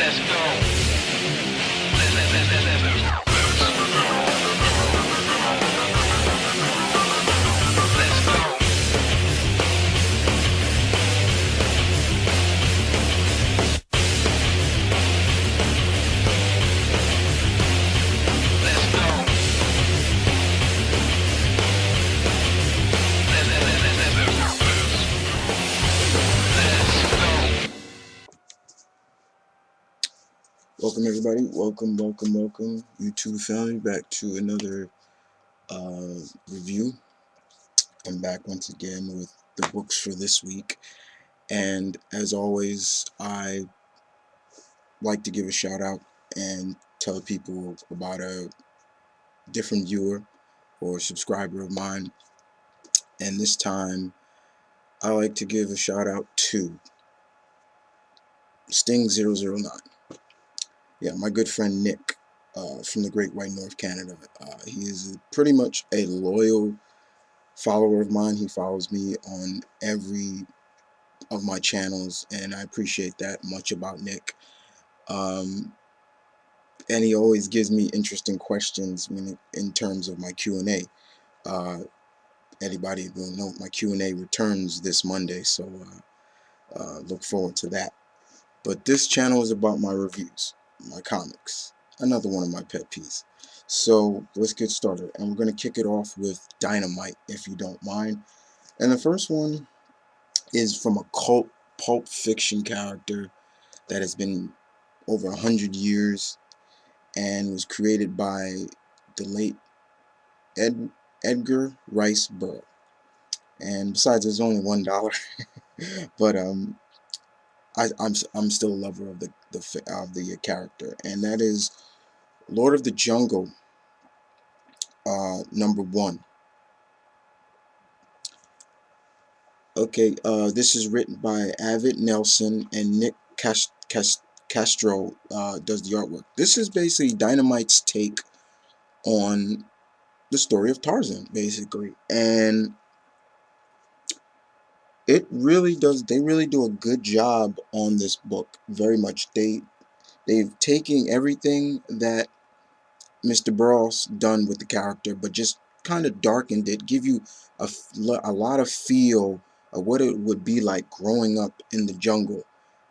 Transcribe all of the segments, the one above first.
Let's go. Let's go. Let's go. Welcome everybody, welcome YouTube family back to another review. I'm back once again with the books for this week, and as always I like to give a shout out and tell people about a different viewer or subscriber of mine, and this time I like to give a shout out to Sting009. Yeah, my good friend Nick from the Great White North, Canada. He is pretty much a loyal follower of mine. He follows me on every of my channels, and I appreciate that much about Nick. And he always gives me interesting questions in terms of my Q&A. Anybody will know my Q&A returns this Monday, so look forward to that. But this channel is about my reviews, my comics, another one of my pet peeves. So let's get started, and we're going to kick it off with Dynamite, if you don't mind. And the first one is from a cult pulp fiction character that has been over 100 years and was created by the late Edgar Rice Burroughs. And besides, there's only $1, but I'm still a lover of the character, and that is Lord of the Jungle, #1. Okay, this is written by Avid Nelson, and Nick Castro does the artwork. This is basically Dynamite's take on the story of Tarzan, basically, and it really does. They really do a good job on this book. Very much. They've taken everything that Mr. Burroughs done with the character, but just kind of darkened it, give you a lot of feel of what it would be like growing up in the jungle,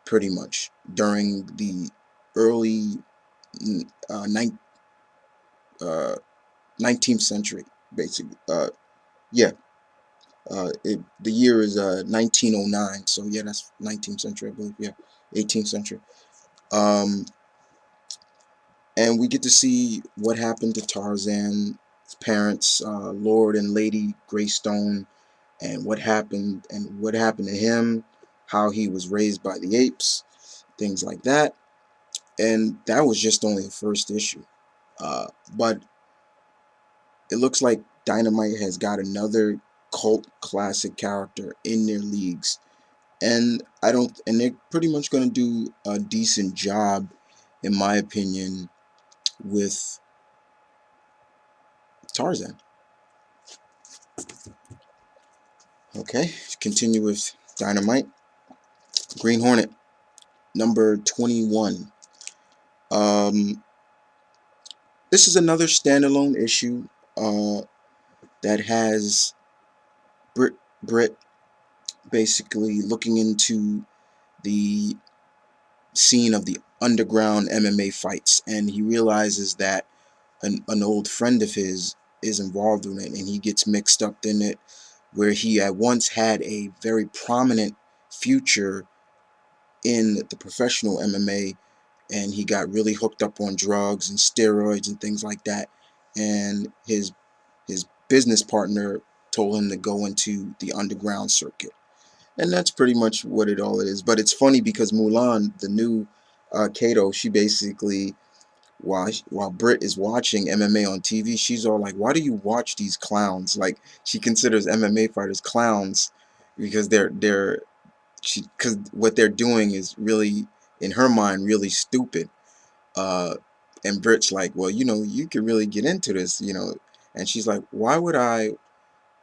pretty much during the early 19th century, basically. Yeah, the year is 1909, so yeah, that's 19th century, I believe. Yeah, 18th century. And we get to see what happened to Tarzan's parents, Lord and Lady Greystone, and what happened to him, how he was raised by the apes, things like that. And that was just only the first issue. But it looks like Dynamite has got another cult classic character in their leagues, and they're pretty much going to do a decent job, in my opinion, with Tarzan. Okay, continue with Dynamite. Green Hornet, #21. This is another standalone issue that has Brit basically looking into the scene of the underground MMA fights, and he realizes that an old friend of his is involved in it, and he gets mixed up in it, where he at once had a very prominent future in the professional MMA, and he got really hooked up on drugs and steroids and things like that, and his business partner told him to go into the underground circuit. And that's pretty much what it all is. But it's funny because Mulan, the new Kato, she basically, while Britt is watching MMA on TV, she's all like, "Why do you watch these clowns?" Like, she considers MMA fighters clowns because because what they're doing is really, in her mind, really stupid. And Britt's like, "Well, you can really get into this. And she's like, "Why would I?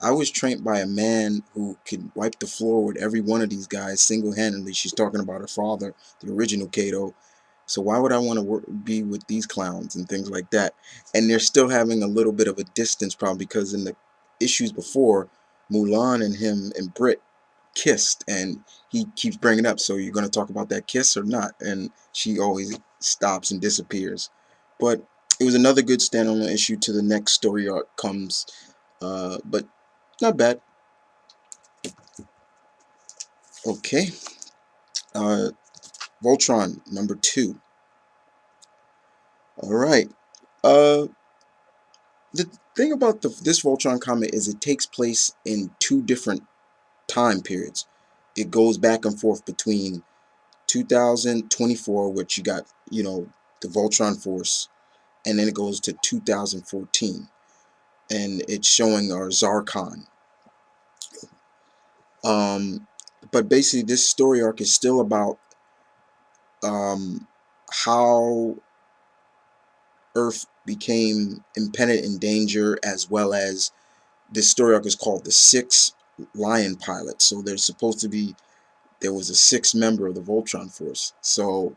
I was trained by a man who could wipe the floor with every one of these guys single-handedly." She's talking about her father, the original Kato. So why would I want to be with these clowns and things like that? And they're still having a little bit of a distance problem because in the issues before, Mulan and him and Britt kissed, and he keeps bringing it up. So you're going to talk about that kiss or not? And she always stops and disappears. But it was another good standalone issue to the next story arc comes, but not bad. Okay, uh, Voltron #2. All right. Uh, the thing about this Voltron comic is it takes place in two different time periods. It goes back and forth between 2024, which you got, the Voltron Force, and then it goes to 2014, and it's showing our Zarkon. Um, but basically, this story arc is still about how Earth became impended in danger, as well as this story arc is called the Six Lion Pilots. So there was a sixth member of the Voltron Force. So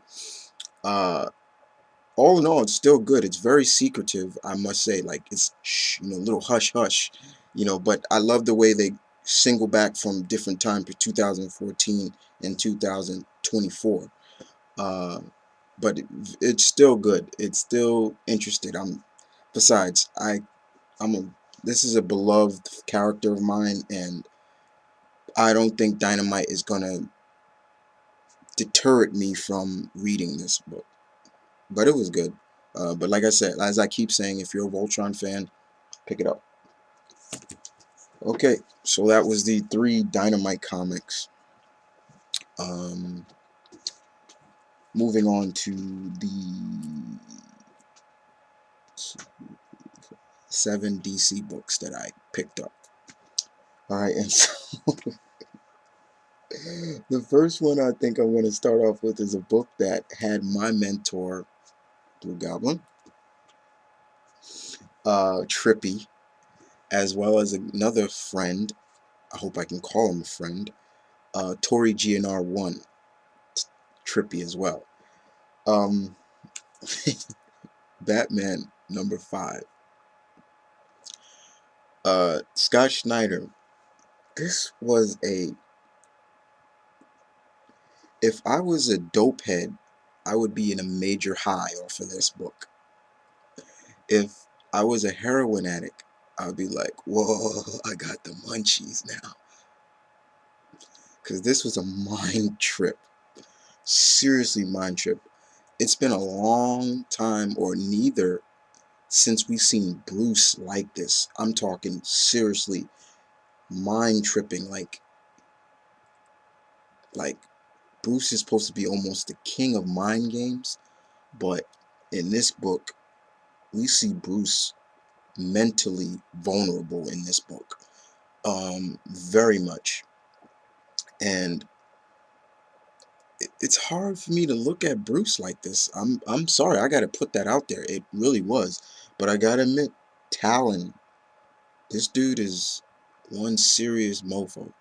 uh, all in all, it's still good. It's very secretive, I must say. Like, it's a little hush hush, But I love the way they single back from different time to 2014 and 2024. Uh, but it's still good. It's still interested. Besides, I'm a this is a beloved character of mine, and I don't think Dynamite is gonna deter me from reading this book. But it was good. But like I said, as I keep saying, if you're a Voltron fan, pick it up. Okay, so that was the 3 Dynamite comics. Um, Moving on to the 7 DC books that I picked up. Alright, and so the first one I think I'm going to start off with is a book that had my mentor, Blue Goblin, Trippy, as well as another friend. I hope I can call him a friend. Tori GNR1, Trippy as well. Batman #5. Scott Snyder. This was if I was a dope head, I would be in a major high off of this book. If I was a heroin addict, I would be like, whoa, I got the munchies now. Because this was a mind trip. Seriously, mind trip. It's been a long time, or neither, since we've seen Bruce like this. I'm talking seriously mind tripping. Like Bruce is supposed to be almost the king of mind games, but in this book, we see Bruce mentally vulnerable in this book. Very much. And it's hard for me to look at Bruce like this. I'm sorry, I gotta put that out there. It really was. But I gotta admit, Talon, this dude is one serious mofo.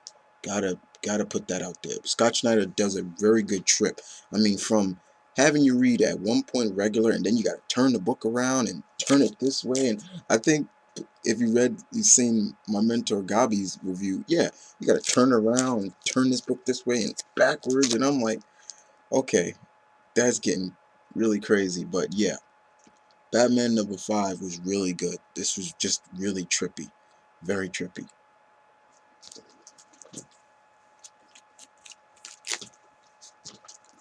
Gotta put that out there. Scott Snyder does a very good trip. I mean, from having you read at one point regular, and then you gotta turn the book around and turn it this way. And I think if you've seen my mentor Gabi's review, yeah, you gotta turn around and turn this book this way and it's backwards. And I'm like, okay, that's getting really crazy. But yeah, Batman #5 was really good. This was just really trippy. Very trippy.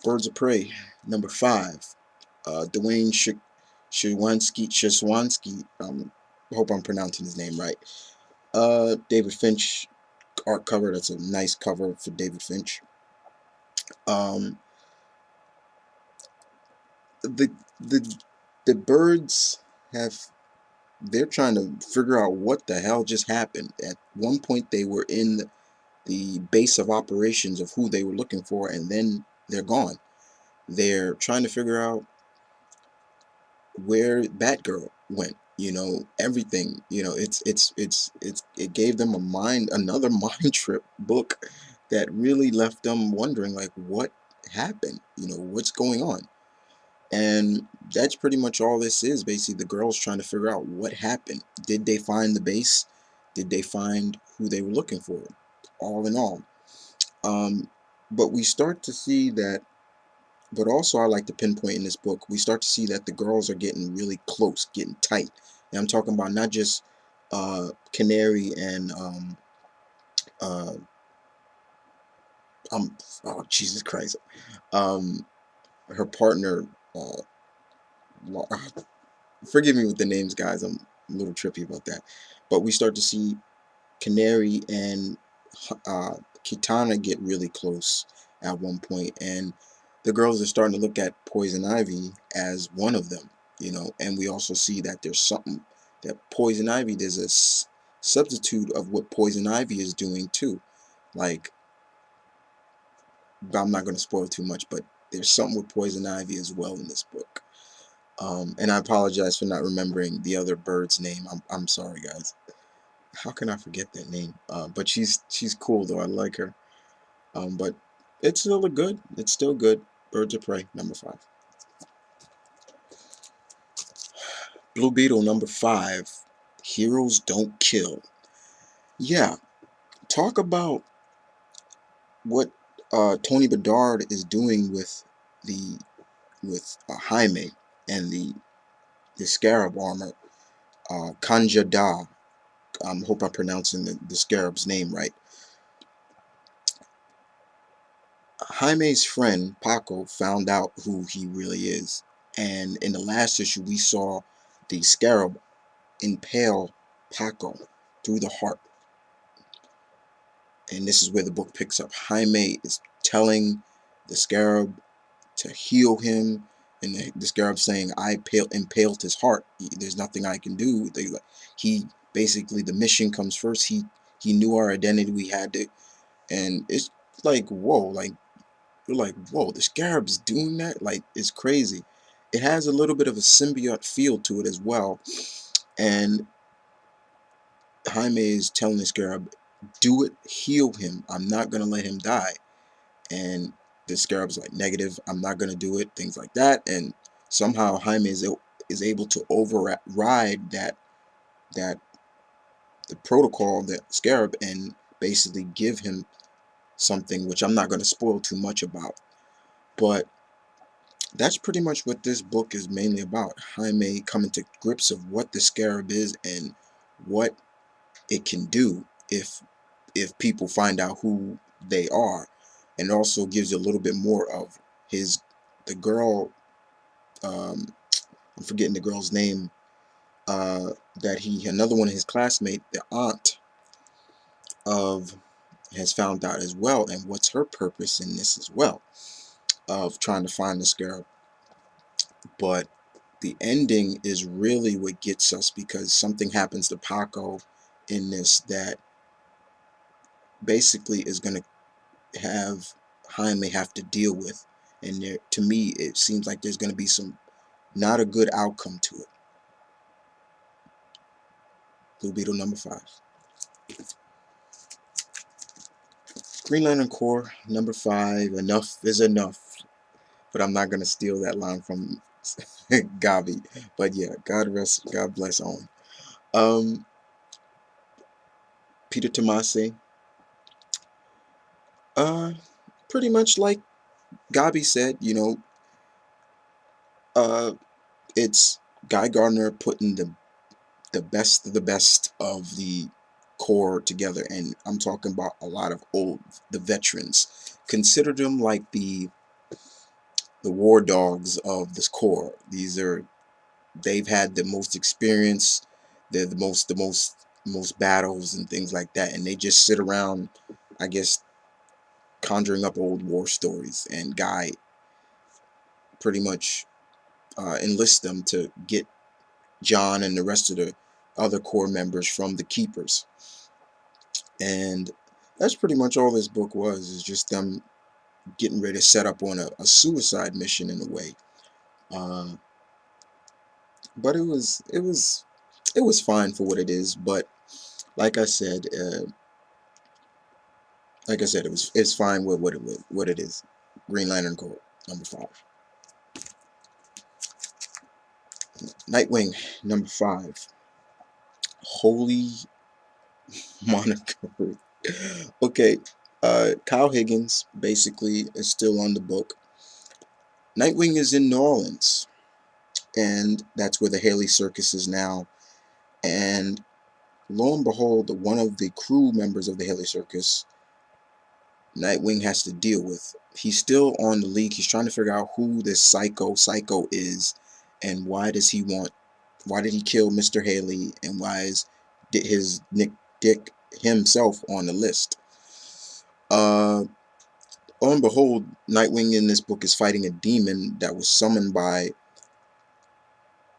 Birds of Prey #5. Dwayne Shazwansky. I hope I'm pronouncing his name right. David Finch art cover. That's a nice cover for David Finch. Um, the the the birds they're trying to figure out what the hell just happened. At one point they were in the base of operations of who they were looking for, and then they're gone. They're trying to figure out where Batgirl went. Everything. It gave them another mind trip book that really left them wondering, like, what happened. What's going on. And that's pretty much all this is. Basically, the girls trying to figure out what happened. Did they find the base? Did they find who they were looking for? All in all. Um, but we start to see that, but also I like to pinpoint in this book, we start to see that the girls are getting really close, getting tight. And I'm talking about not just Canary and uh, oh Jesus Christ, um, her partner. Uh, Forgive me with the names, guys. I'm a little trippy about that. But we start to see Canary and uh, Kitana get really close at one point, and the girls are starting to look at Poison Ivy as one of them, and we also see that there's something that Poison Ivy, there's a substitute of what Poison Ivy is doing too. Like, I'm not going to spoil too much, but there's something with Poison Ivy as well in this book. And I apologize for not remembering the other bird's name. I'm sorry, guys. How can I forget that name? But she's cool though. I like her. But it's still good. It's still good. Birds of Prey, number 5. Blue Beetle, number 5. Heroes Don't Kill. Yeah, talk about what Tony Bedard is doing the with Jaime and the Scarab armor. Kanja Da. I hope I'm pronouncing the Scarab's name right. Jaime's friend Paco found out who he really is, and in the last issue we saw the Scarab impale Paco through the heart, and this is where the book picks up. Jaime is telling the Scarab to heal him, and the Scarab saying, "I impaled his heart. There's nothing I can do." He basically, the mission comes first. He knew our identity. We had to, and it's like, whoa, like, you're like, whoa, the Scarab's doing that? Like, it's crazy. It has a little bit of a symbiote feel to it as well. And Jaime is telling the Scarab, do it, heal him. I'm not going to let him die. And the Scarab's like, negative, I'm not going to do it, things like that. And somehow Jaime is able to override that the protocol, that Scarab, and basically give him something, which I'm not going to spoil too much about. But that's pretty much what this book is mainly about. Jaime coming to grips of what the Scarab is and what it can do if people find out who they are, and also gives you a little bit more of the girl. Um, I'm forgetting the girl's name. That another one of his classmates, the aunt of, has found out as well, and what's her purpose in this as well, of trying to find the Scarab. But the ending is really what gets us, because something happens to Paco in this that basically is going to have Jaime have to deal with. And there, to me, it seems like there's going to be some not a good outcome to it. Blue Beetle, number 5. Green Lantern Corps, number 5. Enough is enough. But I'm not going to steal that line from Gabi. But yeah, God bless Owen. Peter Tomasi. Uh, Pretty much like Gabi said, it's Guy Gardner putting the best of the best of the Corps together, and I'm talking about a lot of the veterans. Consider them like the war dogs of this Corps. They've had the most experience, they're the most battles and things like that, and they just sit around, I guess, conjuring up old war stories, and Guy pretty much enlists them to get John and the rest of the other Corps members from the Keepers. And that's pretty much all this book was, is just them getting ready to set up on a suicide mission in a way. Uh, but it was fine for what it is. But like I said, it's fine with what it is. Green Lantern Corps, number 5. Nightwing, number 5. Holy Monica. Okay, Kyle Higgins basically is still on the book. Nightwing is in New Orleans, and that's where the Haley Circus is now. And lo and behold, one of the crew members of the Haley Circus, Nightwing has to deal with. He's still on the league. He's trying to figure out who this Psycho is, and why did he kill Mr. Haley, and why is his Nick Dick himself on the list. Lo and behold, Nightwing in this book is fighting a demon that was summoned by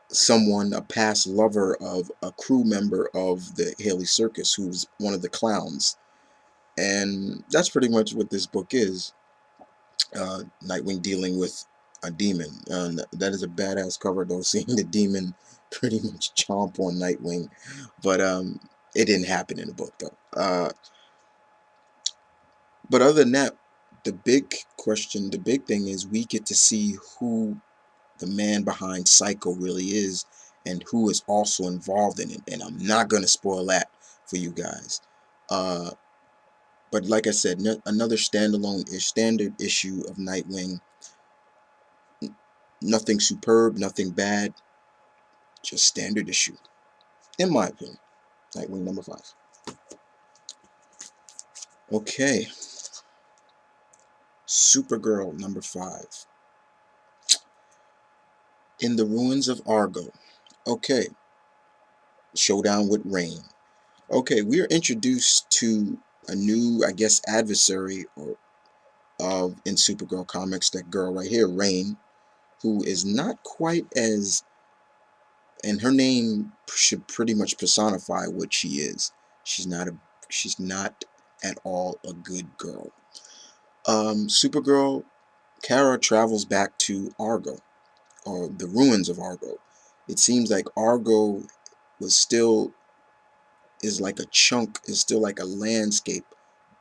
someone, a past lover of a crew member of the Haley Circus, who's one of the clowns. And that's pretty much what this book is. Nightwing dealing with a demon. That is a badass cover though, seeing the demon pretty much chomp on Nightwing. But it didn't happen in the book though. But other than that, the big thing is we get to see who the man behind Psycho really is, and who is also involved in it. And I'm not gonna spoil that for you guys. But like I said, another standard issue of Nightwing. Nothing superb, nothing bad, just standard issue, in my opinion. Nightwing number 5. Okay, Supergirl number 5. In the ruins of Argo. Okay, showdown with Rain. Okay, we are introduced to a new, I guess, adversary in Supergirl comics. That girl right here, Rain, who is not quite as, and her name should pretty much personify what she is. She's not at all a good girl. Supergirl, Kara travels back to Argo, or the ruins of Argo. It seems like Argo was still is still like a landscape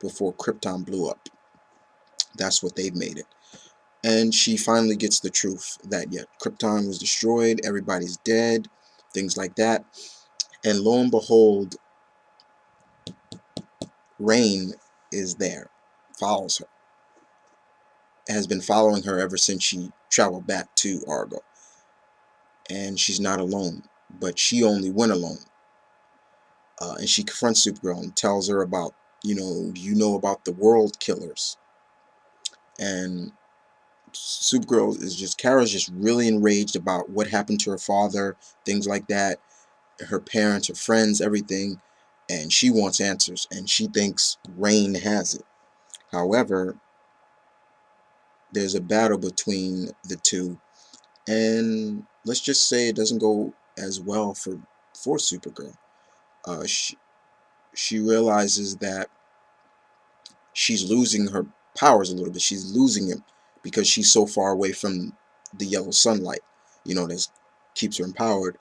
before Krypton blew up. That's what they've made it. And she finally gets the truth that, yeah, Krypton was destroyed, everybody's dead, things like that. And lo and behold, Rain is there, follows her, has been following her ever since she traveled back to Argo. And she's not alone, but she only went alone. And she confronts Supergirl and tells her about, you know about the world killers. And Kara's just really enraged about what happened to her father, things like that, her parents, her friends, everything. And she wants answers, and she thinks Rain has it. However, there's a battle between the two, and let's just say it doesn't go as well for Supergirl. Uh, she, she realizes that she's losing her powers a little bit. She's losing them because she's so far away from the yellow sunlight, that keeps her empowered.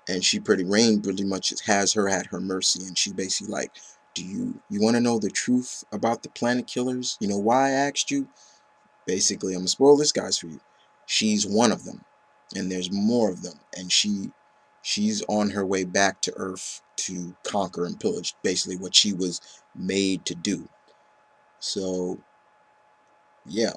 And Rain pretty much has her at her mercy, and she's basically like, do you want to know the truth about the planet killers? You know why I asked you? Basically, I'm gonna spoil this, guys, for you. She's one of them, and there's more of them, and she's on her way back to Earth to conquer and pillage, basically what she was made to do. So yeah,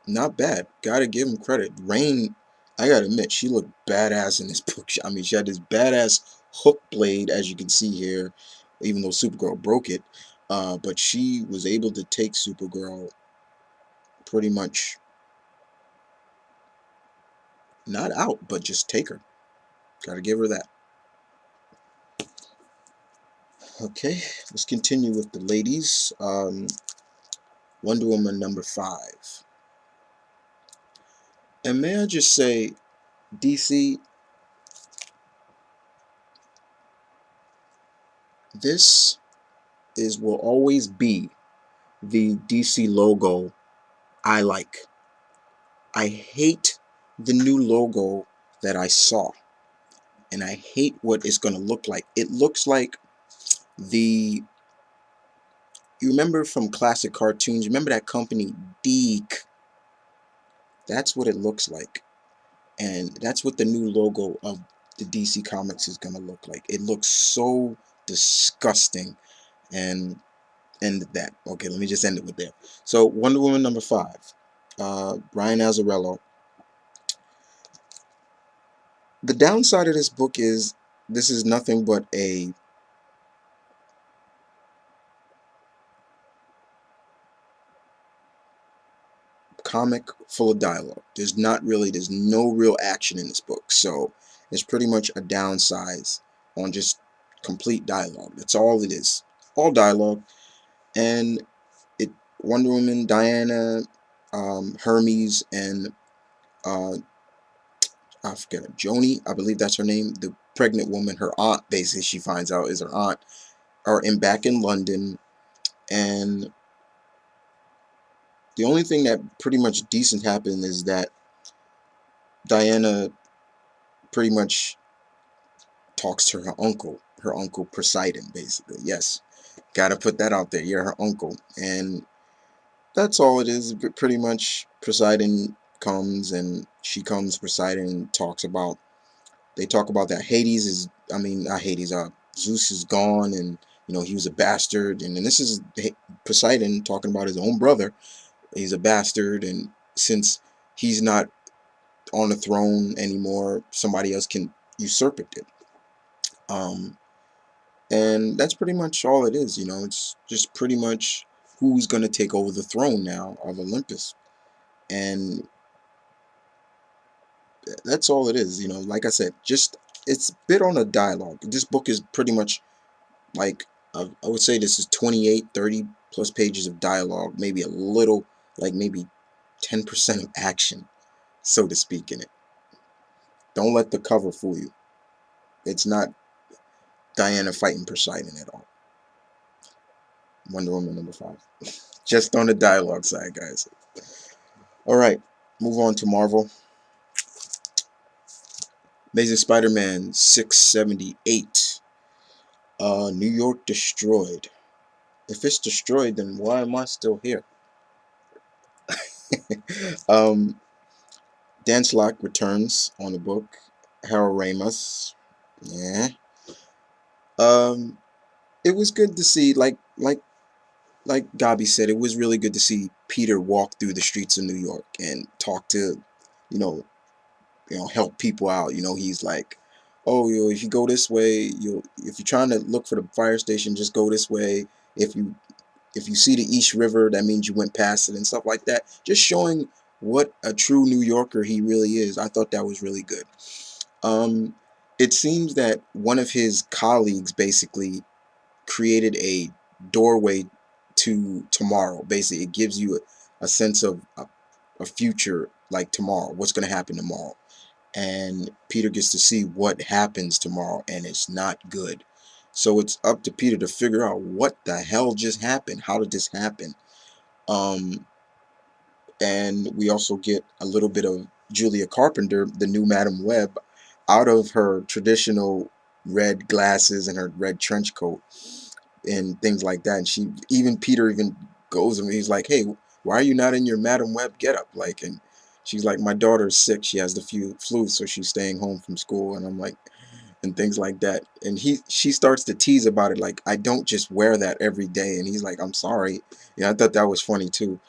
not bad. Gotta give him credit. Rain, I gotta admit, she looked badass in this book. I mean, she had this badass hook blade, as you can see here, even though Supergirl broke it. But she was able to take Supergirl pretty much not out, but just take her. Gotta give her that. Okay, let's continue with the ladies. Wonder Woman number 5. And may I just say, DC, this will always be the DC logo I like. I hate the new logo that I saw, and I hate what it's going to look like. It looks like you remember from classic cartoons, remember that company Deke? That's what it looks like. And that's what the new logo of the DC Comics is gonna look like. It looks so disgusting. And end that. Okay, let me just end it with that. So Wonder Woman #5, Brian Azzarello. The downside of this book is this is nothing but a comic full of dialogue. There's no real action in this book. So it's pretty much a downsize on just complete dialogue. That's all it is. All dialogue. And it Wonder Woman, Diana, Hermes, and uh, I forget her, Joni, I believe that's her name, the pregnant woman, her aunt, basically, she finds out is her aunt, are back in London, and the only thing that pretty much decent happened is that Diana pretty much talks to her uncle Poseidon, basically. Yes, gotta put that out there. Yeah, her uncle, and that's all it is. Pretty much, Poseidon comes and she comes. Poseidon talks about. They talk about that Hades is. I mean, not Hades. Zeus is gone, and he was a bastard. And then this is Poseidon talking about his own brother. He's a bastard, and since he's not on the throne anymore, somebody else can usurp it. Um, and that's pretty much all it is. It's just pretty much who's gonna take over the throne now of Olympus, and that's all it is. Like I said, just it's a bit on a dialogue. This book is pretty much like I would say this is 28, 30 plus pages of dialogue, maybe a little, like maybe 10% of action, so to speak, in it. Don't let the cover fool you. It's not Diana fighting Poseidon at all. Wonder Woman #5. Just on the dialogue side, guys. All right, move on to Marvel. Amazing Spider-Man 678. New York destroyed. If it's destroyed, then why am I still here? um, Dan Slott returns on the book. Harold Ramis. Yeah. Um, it was good to see, like Gabi said, it was really good to see Peter walk through the streets of New York and talk to, you know, help people out. He's like, oh, if you go this way, if you're trying to look for the fire station, just go this way. If you see the East River, that means you went past it and stuff like that. Just showing what a true New Yorker he really is. I thought that was really good. Um, it seems that one of his colleagues basically created a doorway to tomorrow. Basically, it gives you a sense of a future, like tomorrow, what's going to happen tomorrow. And Peter gets to see what happens tomorrow, and it's not good. So it's up to Peter to figure out what the hell just happened. How did this happen? Um, and we also get a little bit of Julia Carpenter, the new Madam Web, out of her traditional red glasses and her red trench coat and things like that. And Peter even goes and he's like, "Hey, why are you not in your Madam Web getup?" Like, and she's like, "My daughter's sick. She has the flu, so she's staying home from school." And I'm like, and things like that. And she starts to tease about it, like, "I don't just wear that every day." And he's like, "I'm sorry." Yeah, I thought that was funny too.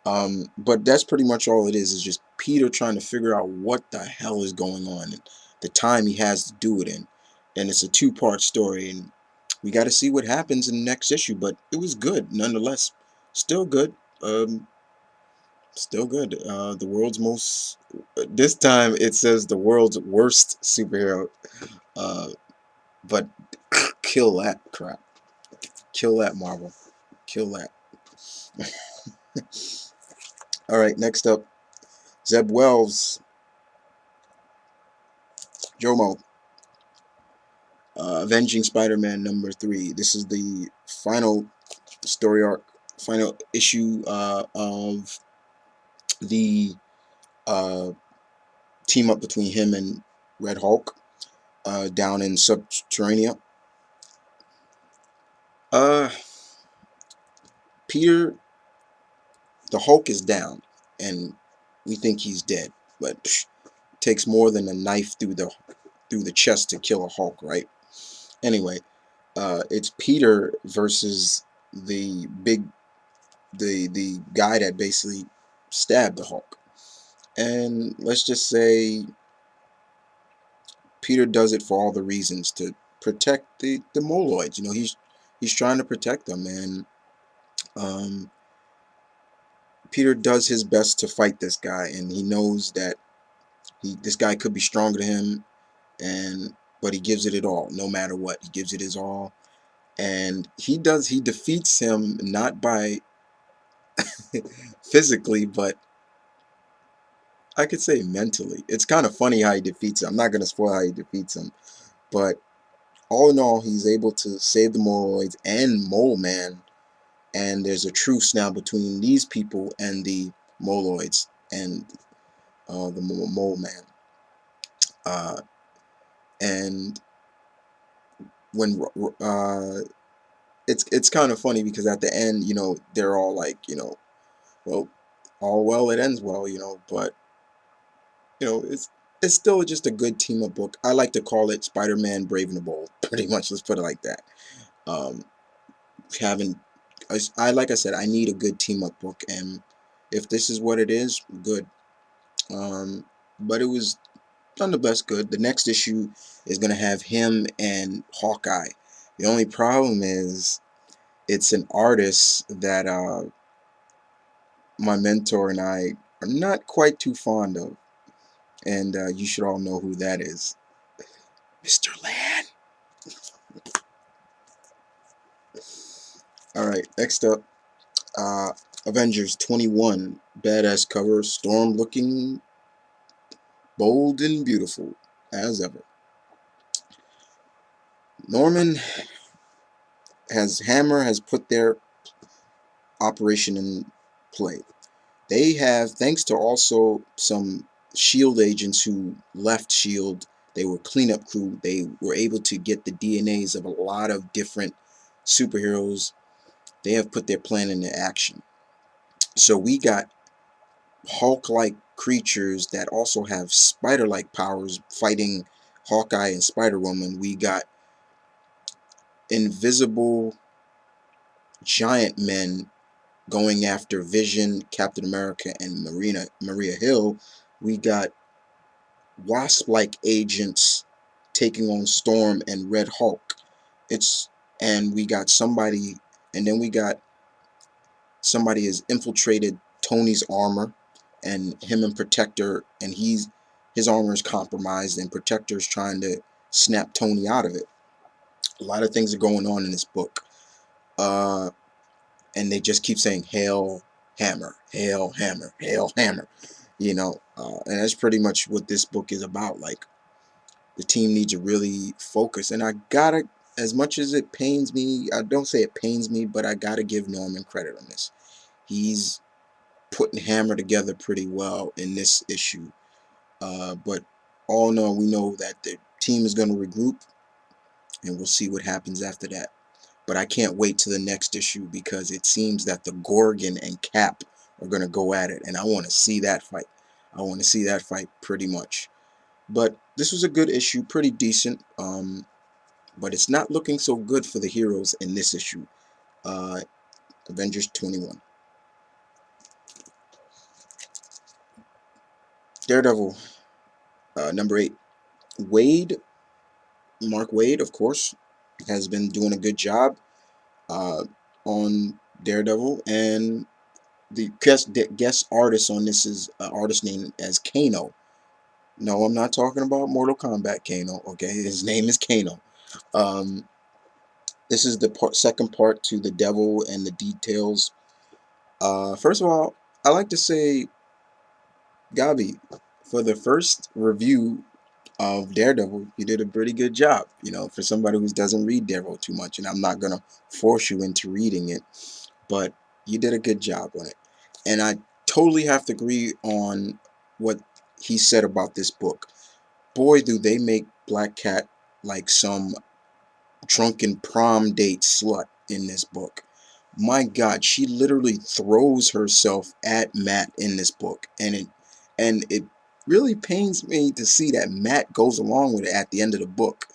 But that's pretty much all it is just Peter trying to figure out what the hell is going on and the time he has to do it in. And it's a two-part story, and we got to see what happens in the next issue. But it was good, nonetheless. Still good. Um, Still good. The world's most. This time it says the world's worst superhero. Uh, but kill that crap. Kill that, Marvel. Kill that. All right, next up, Zeb Wells, Jomo. Avenging Spider-Man #3. This is the final story arc, final issue of the uh, team up between him and Red Hulk down in Subterranea. Uh, Peter, the Hulk is down, and we think he's dead, but takes more than a knife through the chest to kill a Hulk, right? Anyway, it's Peter versus the the guy that basically stabbed the Hulk. And let's just say Peter does it for all the reasons to protect the Moloids. You know, he's trying to protect them, and um, Peter does his best to fight this guy, and he knows that this guy could be stronger than him, and but he gives it all, no matter what. He gives it his all, and he defeats him not by physically, but I could say mentally. It's kind of funny how he defeats him. I'm not gonna spoil how he defeats him, but all in all, he's able to save the Moloids and Mole Man, and there's a truce now between these people and the Moloids and the Mole Man. Uh, and when it's kind of funny because at the end, you know, they're all like, you know, well, all well it ends well, you know, but you know, it's still just a good team up book. I like to call it Spider-Man Brave and the Bold, pretty much. Let's put it like that. Um, having like I said, I need a good team up book, and if this is what it is, good. But it was none the best good. The next issue is gonna have him and Hawkeye. The only problem is it's an artist that my mentor and I are not quite too fond of, and you should all know who that is, Mr. Land. All right, next up, uh, Avengers 21, badass cover, Storm looking bold and beautiful as ever. Norman Hammer has put their operation in play. They have, thanks to also some SHIELD agents who left SHIELD, they were cleanup crew, they were able to get the DNAs of a lot of different superheroes. They have put their plan into action. So we got Hulk-like creatures that also have spider-like powers fighting Hawkeye and Spider-Woman. We got invisible giant men going after Vision, Captain America, and Maria Hill. We got Wasp-like agents taking on Storm and Red Hulk. And we got somebody, and then we got somebody has infiltrated Tony's armor, and him and Protector, and his armor is compromised, and Protector's trying to snap Tony out of it. A lot of things are going on in this book. And they just keep saying Hail Hammer, Hail Hammer, Hail Hammer, you know, and that's pretty much what this book is about. Like, the team needs to really focus, and I gotta, as much as it pains me, I don't say it pains me, but I gotta give Norman credit on this. He's putting Hammer together pretty well in this issue, but all in all, we know that the team is going to regroup, and we'll see what happens after that. But I can't wait to the next issue because it seems that the Gorgon and Cap are going to go at it, and I want to see that fight. I want to see that fight pretty much. But this was a good issue, pretty decent, but it's not looking so good for the heroes in this issue. Avengers 21. Daredevil, number 8. Mark Waid, of course, has been doing a good job on Daredevil, and the guest artist on this is an artist named as Kano. No, I'm not talking about Mortal Kombat Kano. Okay, his name is Kano. Um, this is the second part to the Devil and the Details. First of all, I like to say, Gabi, for the first review of Daredevil, you did a pretty good job, you know, for somebody who doesn't read Daredevil too much, and I'm not gonna force you into reading it, but you did a good job on it. And I totally have to agree on what he said about this book. Boy, do they make Black Cat like some drunken prom date slut in this book. My God, she literally throws herself at Matt in this book, and it really pains me to see that Matt goes along with it at the end of the book.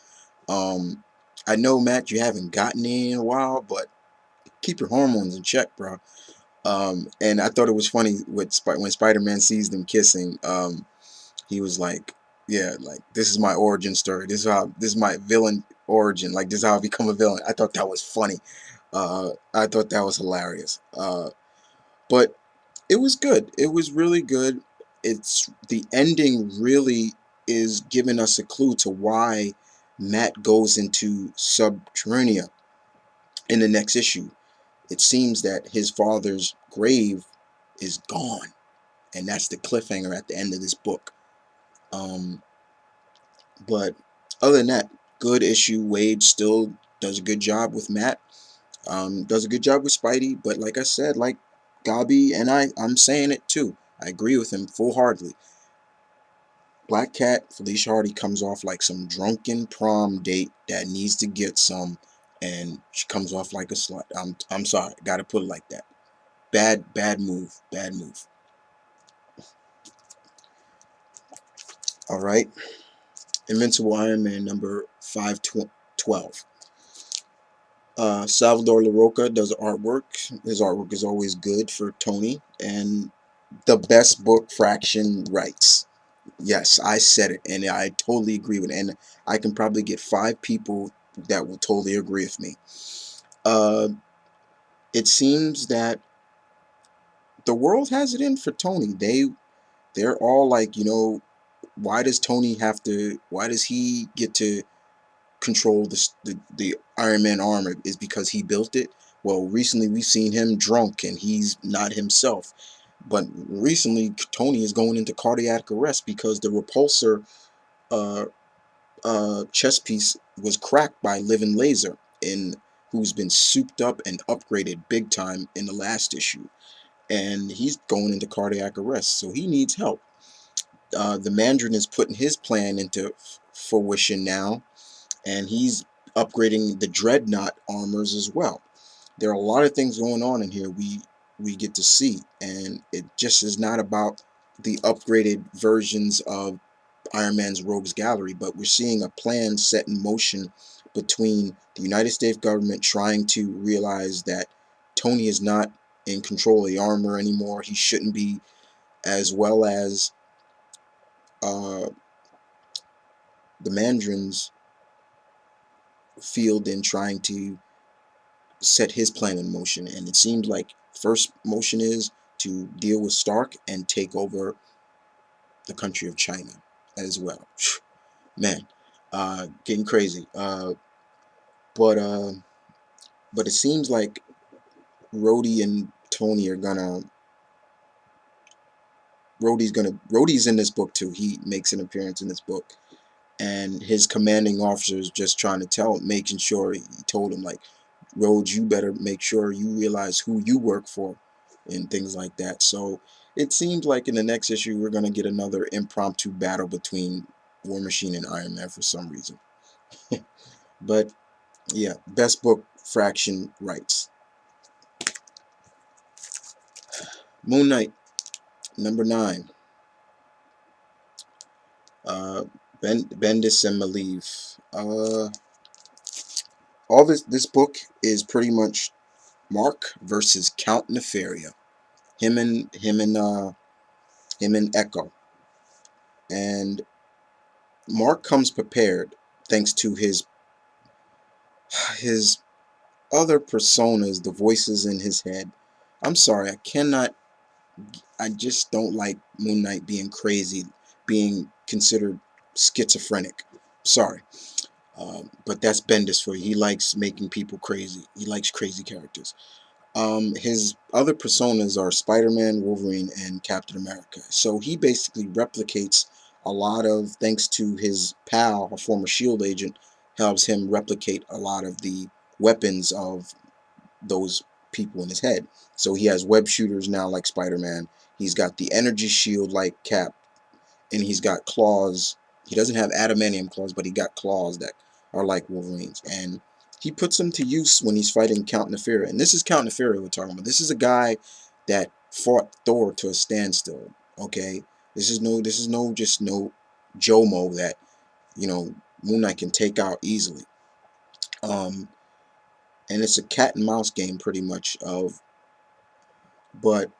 Um, I know, Matt, you haven't gotten any in a while, but keep your hormones in check, bro. And I thought it was funny with when Spider-Man sees them kissing. He was like, "Yeah, like this is my origin story. This is my villain origin. Like this is how I become a villain." I thought that was funny. I thought that was hilarious. But it was good. It was really good. It's the ending really is giving us a clue to why Matt goes into Subterranea in the next issue. It seems that his father's grave is gone, and that's the cliffhanger at the end of this book. Um, but other than that, good issue. Wade still does a good job with Matt. Does a good job with Spidey, but like I said, like Gabi and I'm saying it too. I agree with him full-heartedly. Black Cat, Felicia Hardy comes off like some drunken prom date that needs to get some, and she comes off like a slut. I'm sorry, gotta put it like that. Bad move, bad move. All right, Invincible Iron Man number 512. Salvador LaRocca does artwork. His artwork is always good for Tony, and the best book Fraction writes. Yes, I said it, and I totally agree with it. And I can probably get 5 people that will totally agree with me. Uh, it seems that the world has it in for Tony. They're all like, why does Tony have to? Why does he get to control the Iron Man armor? Is because he built it? Well, recently we've seen him drunk and he's not himself. But recently Tony is going into cardiac arrest because the repulsor uh, chest piece was cracked by Living Laser, in who's been souped up and upgraded big time in the last issue, and he's going into cardiac arrest, so he needs help. The Mandarin is putting his plan into fruition now, and he's upgrading the Dreadnought armors as well. There are a lot of things going on in here we get to see, and it just is not about the upgraded versions of Iron Man's Rogues Gallery, but we're seeing a plan set in motion between the United States government trying to realize that Tony is not in control of the armor anymore. He shouldn't be, as well as uh, the Mandarin's field in trying to set his plan in motion. And it seems like first motion is to deal with Stark and take over the country of China as well. Man, getting crazy. But uh, but it seems like Rhodey and Tony are gonna. Rhodey's in this book too. He makes an appearance in this book, and his commanding officer is just trying to making sure he told him like, Rhodes, you better make sure you realize who you work for, and things like that. So it seems like in the next issue we're gonna get another impromptu battle between War Machine and Iron Man for some reason. But yeah, best book Fraction writes. Moon Knight number 9. Uh, Bendis and Malieve. All this book is pretty much Mark versus Count Nefaria. Him and Echo. And Mark comes prepared thanks to his other personas, the voices in his head. I'm sorry, I just don't like Moon Knight being crazy, being considered schizophrenic. Sorry. But that's Bendis for you. He likes making people crazy. He likes crazy characters. His other personas are Spider-Man, Wolverine, and Captain America. So he basically replicates a lot of, thanks to his pal, a former SHIELD agent, helps him replicate a lot of the weapons of those people in his head. So he has web shooters now like Spider-Man. He's got the energy shield like Cap, and he's got claws. He doesn't have adamantium claws, but he got claws that are like Wolverine's. And he puts them to use when he's fighting Count Nefaria. And this is Count Nefaria we're talking about. This is a guy that fought Thor to a standstill, okay? This is no just no Jomo that, you know, Moon Knight can take out easily. Um, and it's a cat and mouse game pretty much of, but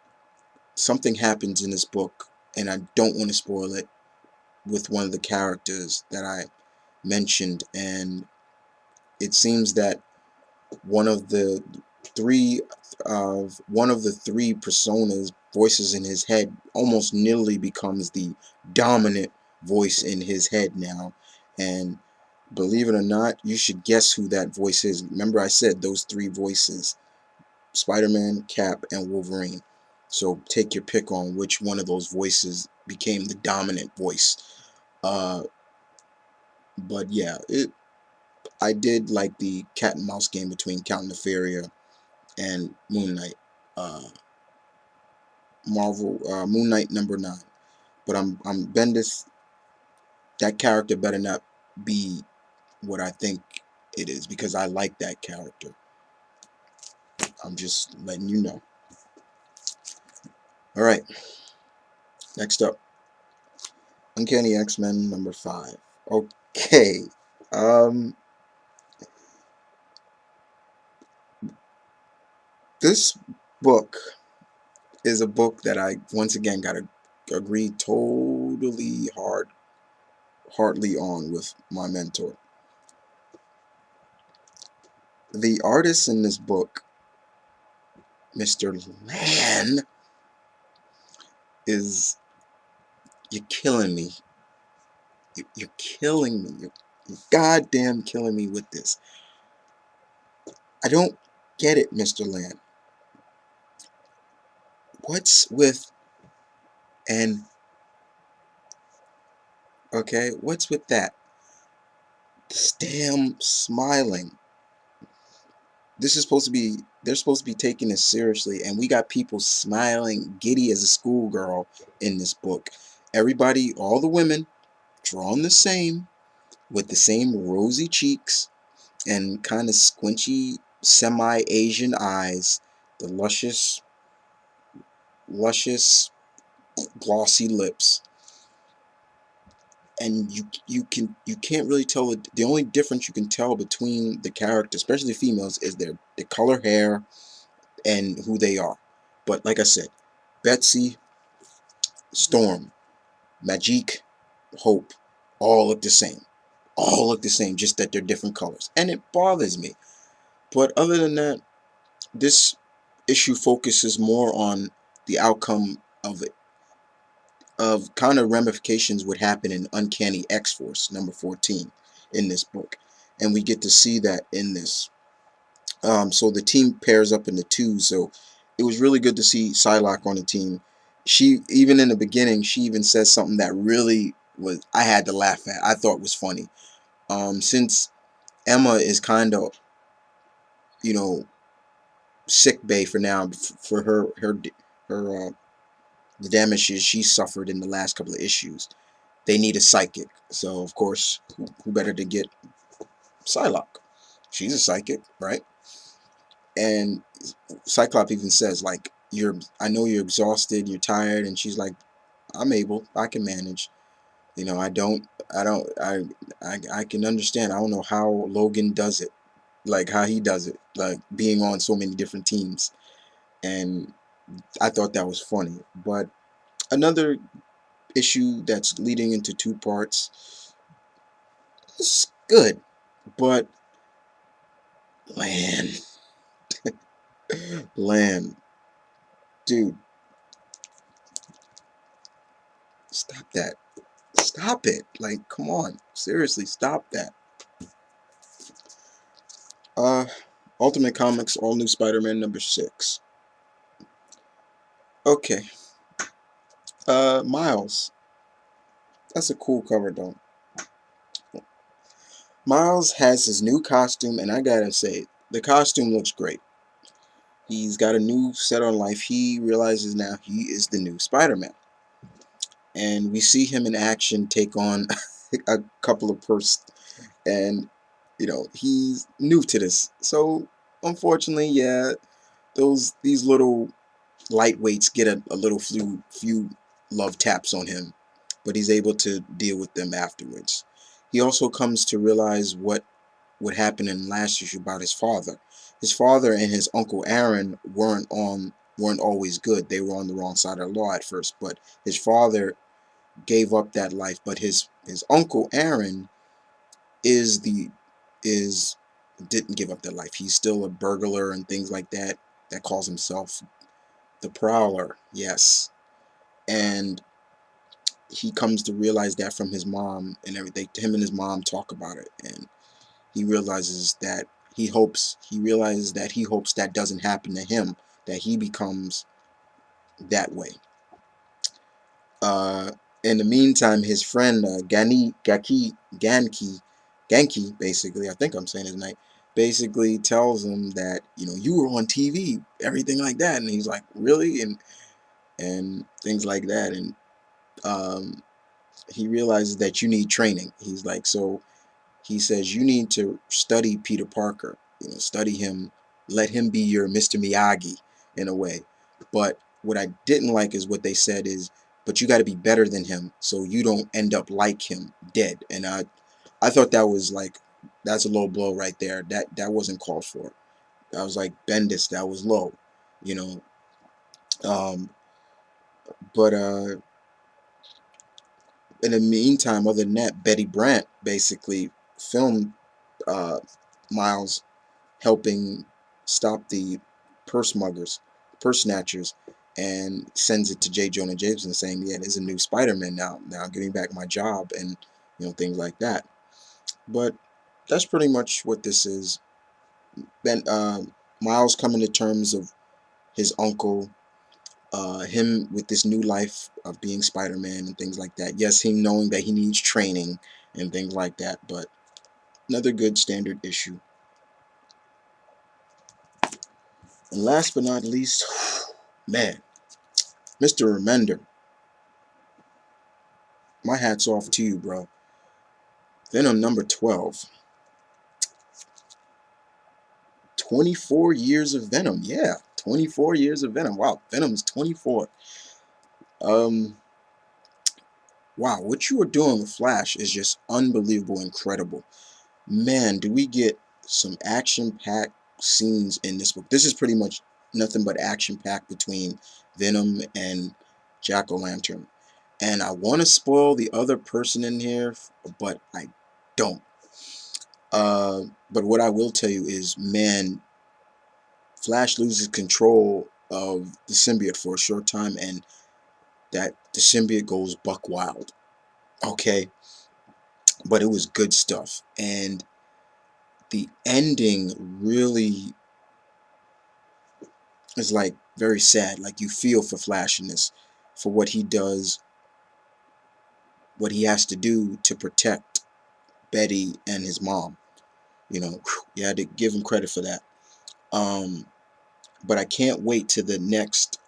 something happens in this book, and I don't want to spoil it, with one of the characters that I mentioned, and it seems that one of the three personas voices in his head almost nearly becomes the dominant voice in his head now. And believe it or not, you should guess who that voice is. Remember I said those three voices: Spider-Man, Cap, and Wolverine. So take your pick on which one of those voices became the dominant voice. uh but yeah, I did like the cat and mouse game between Count Nefaria and Moon Knight. Uh, Marvel Moon Knight #9. But I'm Bendis. That character better not be what I think it is, because I like that character. I'm just letting you know. All right, next up, Uncanny X-Men #5. Okay, um, this book is a book that I once again gotta agree totally hardly on with my mentor. The artist in this book, Mr. Lan, is, you're killing me. You're killing me. You're goddamn killing me with this. I don't get it, Mr. Lan. What's with, and okay, what's with that? This damn smiling. This is supposed to be, they're supposed to be taking this seriously, and we got people smiling giddy as a schoolgirl in this book. Everybody, all the women, drawn the same, with the same rosy cheeks and kind of squinchy semi-Asian eyes, the luscious glossy lips, and you can't really tell the only difference you can tell between the characters, especially the females, is their color hair and who they are. But like I said, Betsy, Storm, Magique, Hope, all look the same. All look the same, just that they're different colors. And it bothers me. But other than that, this issue focuses more on the outcome of it, of kind of ramifications would happen in Uncanny X-Force #14 in this book. And we get to see that in this. So the team pairs up into twos, so it was really good to see Psylocke on the team. She, even in the beginning, she even says something that really was, I had to laugh at. I thought was funny. Since Emma is kind of, you know, sick bay for now, for her the damages she suffered in the last couple of issues. They need a psychic. So of course, who better to get Psylocke? She's a psychic, right? And Cyclops even says, like, I know you're exhausted, you're tired, and she's like, I can manage. You know, I can understand. I don't know how Logan does it, like how he does it, like being on so many different teams. And I thought that was funny. But another issue that's leading into two parts is good, but Lan, Lan, dude, stop that. Stop it. Like, come on. Seriously, stop that. Uh, Ultimate Comics All New Spider-Man #6. Okay. Miles. That's a cool cover, though. Miles has his new costume, and I gotta say, the costume looks great. He's got a new set on life. He realizes now he is the new Spider-Man. And we see him in action take on a couple of persons, and you know, he's new to this. So unfortunately, yeah, these little lightweights get a little few love taps on him, but he's able to deal with them afterwards. He also comes to realize what happened in last issue about his father. His father and his uncle Aaron weren't always good. They were on the wrong side of the law at first, but his father gave up that life. But his uncle Aaron is the is didn't give up that life. He's still a burglar and things like that. That calls himself the Prowler. Yes, and he comes to realize that from his mom and everything. Him and his mom talk about it, and he realizes that he hopes that doesn't happen to him, that he becomes that way. Uh, in the meantime, his friend Ganki, basically, I think I'm saying his name, basically tells him that, you were on TV, everything like that, and he's like, really, and things like that, and um, he realizes that you need training. He's like, so he says you need to study Peter Parker, study him, let him be your Mr. Miyagi in a way. But what I didn't like is what they said is, but you got to be better than him so you don't end up like him, dead. And I thought that was like, that's a low blow right there. That wasn't called for. That was like Bendis. That was low, you know. Um, but in the meantime, other than that, Betty Brant basically filmed uh, Miles helping stop the purse muggers, purse snatchers, and sends it to J. Jonah Jameson saying, yeah, there's a new Spider-Man now. Now I'm getting back my job and things like that. But that's pretty much what this is. Ben Miles coming to terms of his uncle, him with this new life of being Spider-Man and things like that. Yes, him knowing that he needs training and things like that, but another good standard issue. And last but not least, man, Mr. Remender, my hat's off to you, bro. Venom number 12. 24 years of Venom. Yeah, 24 years of Venom. Wow, Venom's 24. Um, wow, what you are doing with Flash is just unbelievable, incredible. Man, do we get some action-packed scenes in this book. This is pretty much nothing but action-packed between Venom and Jack-O-Lantern. And I want to spoil the other person in here, but I don't. But what I will tell you is, man, Flash loses control of the symbiote for a short time, and that the symbiote goes buck wild. Okay, but it was good stuff, and the ending really is like very sad. Like, you feel for Flash in this, for what he does, what he has to do to protect Betty and his mom. You had to give him credit for that. Um, but I can't wait to the next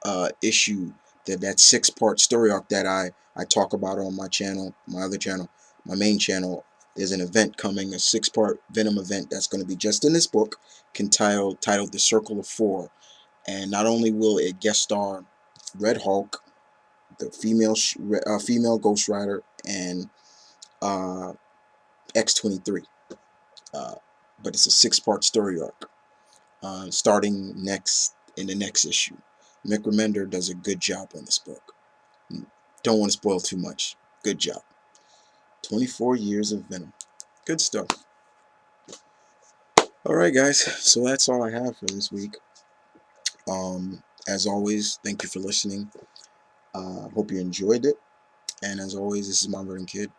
issue, that 6-part story arc that I talk about on my channel, my other channel, my main channel. There's an event coming, a 6-part Venom event that's going to be just in this book, titled The Circle of Four. And not only will it guest star Red Hulk, the female Ghost Rider, and X-23, but it's a 6-part story arc. Starting in the next issue. Mick Remender does a good job on this book. Don't want to spoil too much. Good job. 24 years of Venom. Good stuff. Alright guys, so that's all I have for this week. As always, thank you for listening. Hope you enjoyed it. And as always, this is my Verdant Kid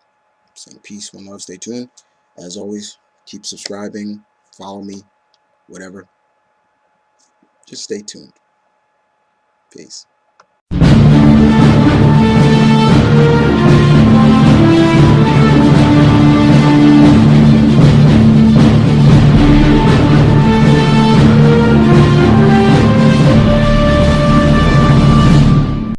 saying peace, one love, stay tuned. As always, keep subscribing, follow me, whatever. Just stay tuned. Peace.